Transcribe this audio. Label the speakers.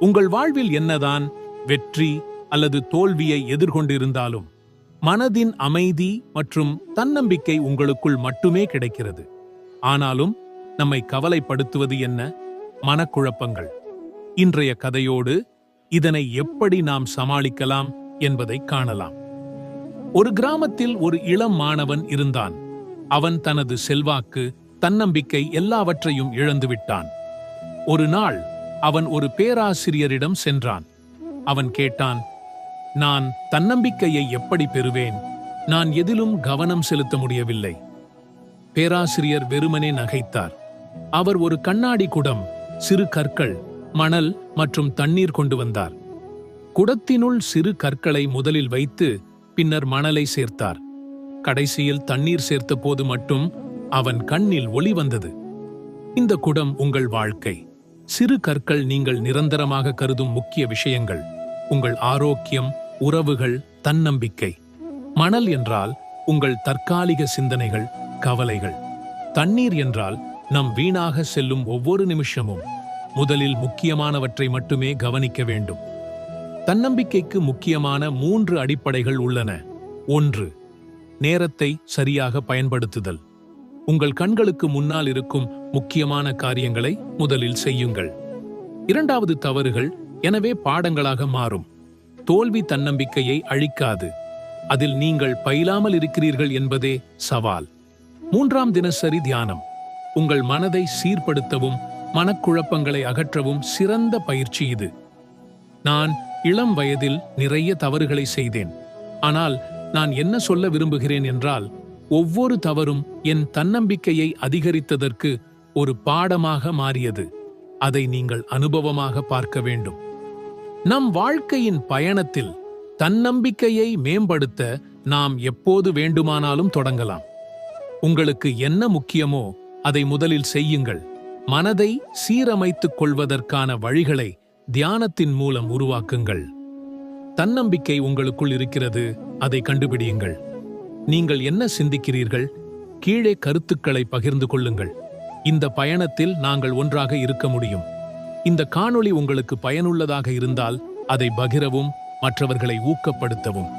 Speaker 1: உங்கள் வாழ்வில் என்னதான் வெற்றி அல்லது தோல்வியை எதிர்கொண்டிருந்தாலும் மனதின் அமைதி மற்றும் தன்னம்பிக்கை உங்களுக்குள் மட்டுமே கிடைக்கிறது. ஆனாலும் நம்மை கவலைப்படுத்துவது என்ன? மனக்குழப்பங்கள். இன்றைய கதையோடு இதனை எப்படி நாம் சமாளிக்கலாம் என்பதை காணலாம். ஒரு கிராமத்தில் ஒரு இளம் மாணவன் இருந்தான். அவன் தனது செல்வாக்கு, தன்னம்பிக்கை எல்லாவற்றையும் இழந்துவிட்டான். ஒரு நாள் அவன் ஒரு பேராசிரியரிடம் சென்றான். அவன் கேட்டான், நான் தன்னம்பிக்கையை எப்படி பெறுவேன்? நான் எதிலும் கவனம் செலுத்த முடியவில்லை. பேராசிரியர் வெறுமனே நகைத்தார். அவர் ஒரு கண்ணாடி குடம், சிறு கற்கள், மணல் மற்றும் தண்ணீர் கொண்டு வந்தார். குடத்தினுள் சிறு கற்களை முதலில் வைத்து பின்னர் மணலை சேர்த்தார். கடைசியில் தண்ணீர் சேர்த்த போது மட்டும் அவன் கண்ணில் ஒளி வந்தது. இந்த குடம் உங்கள் வாழ்க்கை. சிறு கற்கள் நீங்கள் நிரந்தரமாக கருதும் முக்கிய விஷயங்கள். உங்கள் ஆரோக்கியம், உறவுகள், தன்னம்பிக்கை. மணல் என்றால் உங்கள் தற்காலிக சிந்தனைகள், கவலைகள். தண்ணீர் என்றால் நம் வீணாக செல்லும் ஒவ்வொரு நிமிஷமும். முதலில் முக்கியமானவற்றை மட்டுமே கவனிக்க வேண்டும். தன்னம்பிக்கைக்கு முக்கியமான 3 அடிப்படைகள் உள்ளன. 1. நேரத்தை சரியாக பயன்படுத்துதல். உங்கள் கண்களுக்கு முன்னால் இருக்கும் முக்கியமான காரியங்களை முதலில் செய்யுங்கள். 2வது, தவறுகள் எனவே பாடங்களாக மாறும். தோல்வி தன்னம்பிக்கையை அழிக்காது. அதில் நீங்கள் பயிலாமல் இருக்கிறீர்கள் என்பதே சவால். 3ஆம், தினசரி தியானம். உங்கள் மனதை சீர்படுத்தவும் மனக்குழப்பங்களை அகற்றவும் சிறந்த பயிற்சி இது. நான் இளம் வயதில் நிறைய தவறுகளை செய்தேன். ஆனால் நான் என்ன சொல்ல விரும்புகிறேன் என்றால், ஒவ்வொரு தவறும் என் தன்னம்பிக்கையை அதிகரித்ததற்கு ஒரு பாடமாக மாறியது. அதை நீங்கள் அனுபவமாக பார்க்க வேண்டும். நம் வாழ்க்கையின் பயணத்தில் தன்னம்பிக்கையை மேம்படுத்த நாம் எப்போது வேண்டுமானாலும் தொடங்கலாம். உங்களுக்கு என்ன முக்கியமோ அதை முதலில் செய்யுங்கள். மனதை சீரமைத்துக் கொள்வதற்கான வழிகளை தியானத்தின் மூலம் உருவாக்குங்கள். தன்னம்பிக்கை உங்களுக்குள் இருக்கிறது, அதை கண்டுபிடியுங்கள். நீங்கள் என்ன சிந்திக்கிறீர்கள்? கீழே கருத்துக்களை பகிர்ந்து கொள்ளுங்கள். இந்த பயணத்தில் நாங்கள் ஒன்றாக இருக்க முடியும். இந்த காணொளி உங்களுக்கு பயனுள்ளதாக இருந்தால் அதை பகிரவும், மற்றவர்களை ஊக்கப்படுத்தவும்.